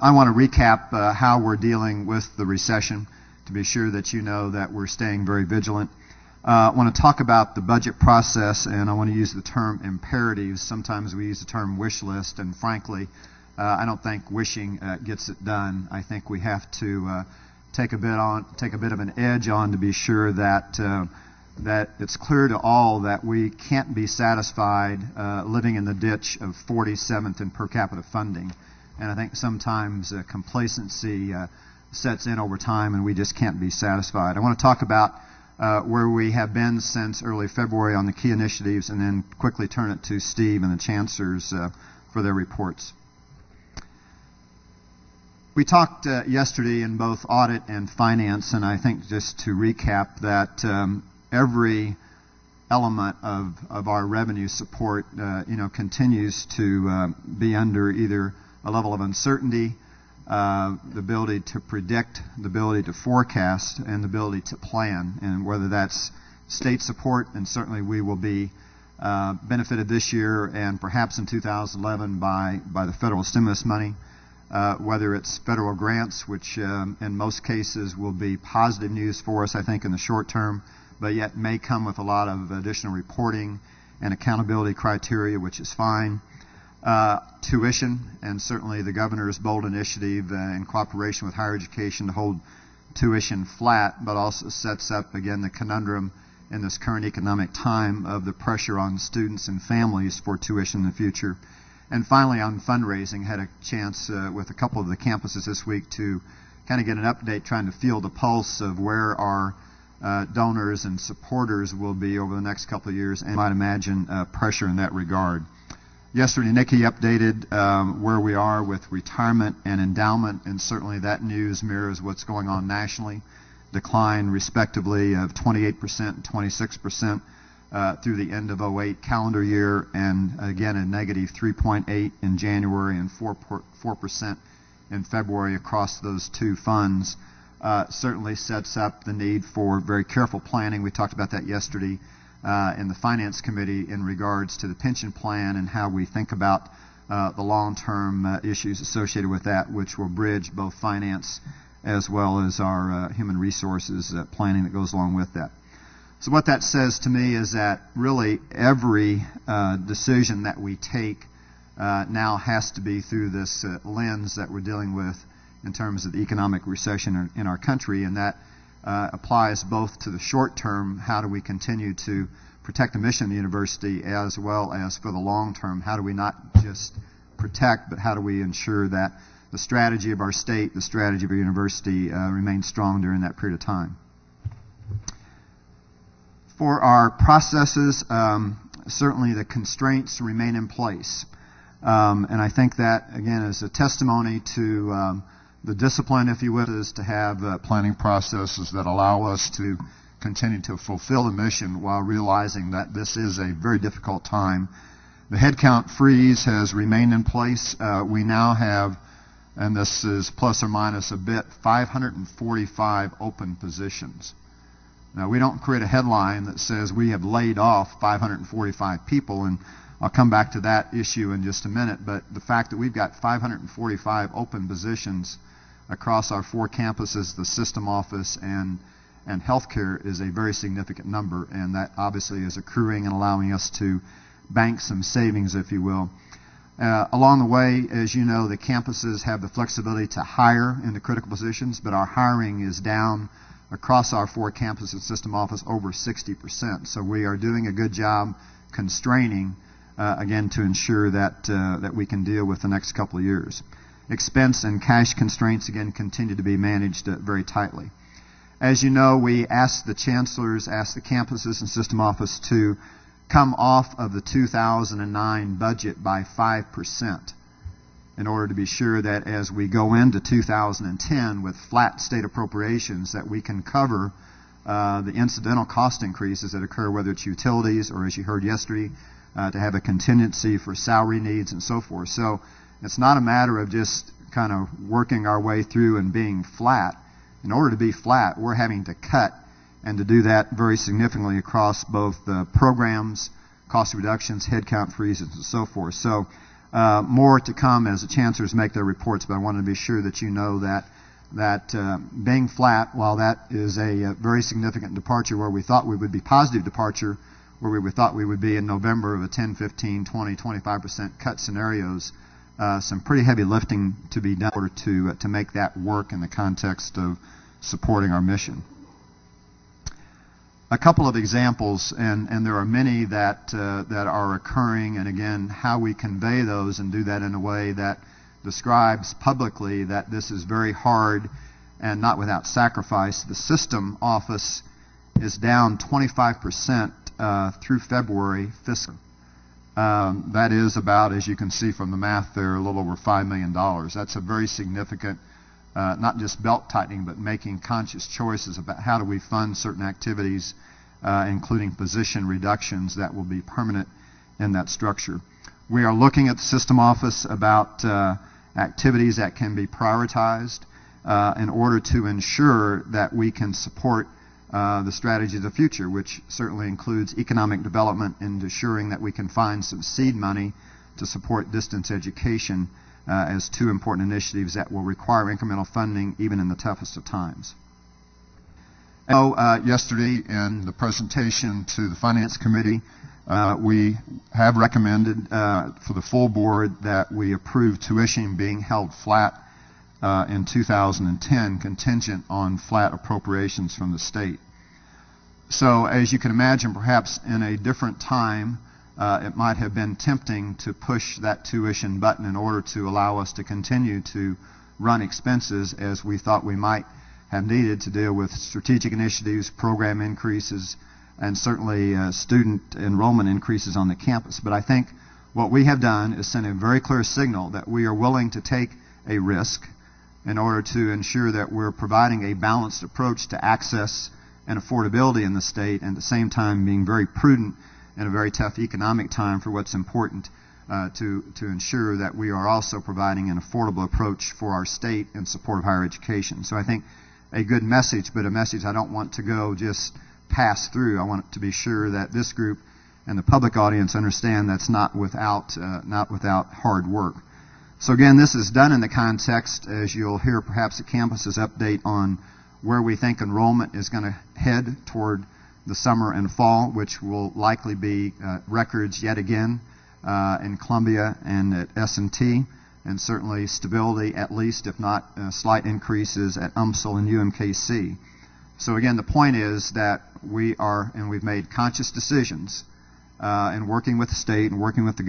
I want to recap how we're dealing with the recession to be sure that you know that we're staying very vigilant. I want to talk about the budget process, and I want to use the term imperatives. Sometimes we use the term wish list, and frankly, I don't think wishing gets it done. I think we have to take a bit of an edge on to be sure that that it's clear to all that we can't be satisfied living in the ditch of 47th in per capita funding. And I think sometimes complacency sets in over time, and we just can't be satisfied. I want to talk about where we have been since early February on the key initiatives, and then quickly turn it to Steve and the chancellors for their reports. We talked yesterday in both audit and finance, and I think just to recap that every element of our revenue support continues to be under either a level of uncertainty, the ability to predict, the ability to forecast, and the ability to plan. And whether that's state support, and certainly we will be benefited this year and perhaps in 2011 by the federal stimulus money, whether it's federal grants, which in most cases will be positive news for us, I think, in the short term, but yet may come with a lot of additional reporting and accountability criteria, which is fine. Tuition, and certainly the governor's bold initiative in cooperation with higher education to hold tuition flat, but also sets up, again, the conundrum in this current economic time of the pressure on students and families for tuition in the future. And finally, on fundraising, had a chance with a couple of the campuses this week to kind of get an update, trying to feel the pulse of where our donors and supporters will be over the next couple of years, and you might imagine pressure in that regard. Yesterday, Nikki updated where we are with retirement and endowment, and certainly that news mirrors what's going on nationally. Decline, respectively, of 28% and 26% through the end of 08 calendar year, and again a negative 3.8 in January and 4% in February across those two funds. Certainly sets up the need for very careful planning. We talked about that yesterday in the Finance Committee in regards to the pension plan and how we think about the long-term issues associated with that, which will bridge both finance as well as our human resources planning that goes along with that. So what that says to me is that really every decision that we take now has to be through this lens that we're dealing with in terms of the economic recession in our country, and that applies both to the short term, how do we continue to protect the mission of the university, as well as for the long term, how do we not just protect, but how do we ensure that the strategy of our state, the strategy of our university remains strong during that period of time. For our processes, certainly the constraints remain in place. And I think that, again, is a testimony to the discipline, if you will, is to have planning processes that allow us to continue to fulfill the mission while realizing that this is a very difficult time. The headcount freeze has remained in place. We now have, and this is plus or minus a bit, 545 open positions. Now, we don't create a headline that says we have laid off 545 people, and I'll come back to that issue in just a minute, but the fact that we've got 545 open positions across our 4 campuses, the system office, and healthcare is a very significant number, and that obviously is accruing and allowing us to bank some savings, if you will. Along the way, as you know, the campuses have the flexibility to hire into critical positions, but our hiring is down across our 4 campuses system office over 60%. So we are doing a good job constraining, again, to ensure that that we can deal with the next couple of years. Expense and cash constraints, again, continue to be managed very tightly. As you know, we asked the chancellors, asked the campuses and system office to come off of the 2009 budget by 5% in order to be sure that as we go into 2010 with flat state appropriations, that we can cover the incidental cost increases that occur, whether it's utilities or, as you heard yesterday, to have a contingency for salary needs and so forth. So it's not a matter of just kind of working our way through and being flat. In order to be flat, we're having to cut, and to do that very significantly across both the programs, cost reductions, headcount freezes, and so forth. So More to come as the chancellors make their reports, but I wanted to be sure that you know that being flat, while that is a very significant departure where we thought we would be positive departure, where we thought we would be in November of a 10, 15, 20, 25% cut scenarios, some pretty heavy lifting to be done in order to make that work in the context of supporting our mission. A couple of examples, and there are many that are occurring, and again, how we convey those and do that in a way that describes publicly that this is very hard and not without sacrifice. The system office is down 25% through February fiscal. That is about, as you can see from the math there, a little over $5 million. That's a very significant, not just belt tightening, but making conscious choices about how do we fund certain activities, including position reductions that will be permanent in that structure. We are looking at the system office about activities that can be prioritized in order to ensure that we can support the strategy of the future, which certainly includes economic development and ensuring that we can find some seed money to support distance education as two important initiatives that will require incremental funding even in the toughest of times. Yesterday in the presentation to the Finance Committee, we have recommended for the full board that we approve tuition being held flat in 2010, contingent on flat appropriations from the state. So as you can imagine, perhaps in a different time, it might have been tempting to push that tuition button in order to allow us to continue to run expenses as we thought we might have needed to deal with strategic initiatives, program increases, and certainly student enrollment increases on the campus. But I think what we have done is send a very clear signal that we are willing to take a risk in order to ensure that we're providing a balanced approach to access and affordability in the state, and at the same time being very prudent in a very tough economic time for what's important to ensure that we are also providing an affordable approach for our state in support of higher education. So I think a good message, but a message I don't want to go just pass through. I want to be sure that this group and the public audience understand that's not without hard work. So again, this is done in the context, as you'll hear perhaps at campus's update on where we think enrollment is going to head toward the summer and fall, which will likely be records yet again in Columbia and at S&T, and certainly stability at least, if not slight increases at UMSL and UMKC. So again, the point is that we are, and we've made conscious decisions in working with the state and working with the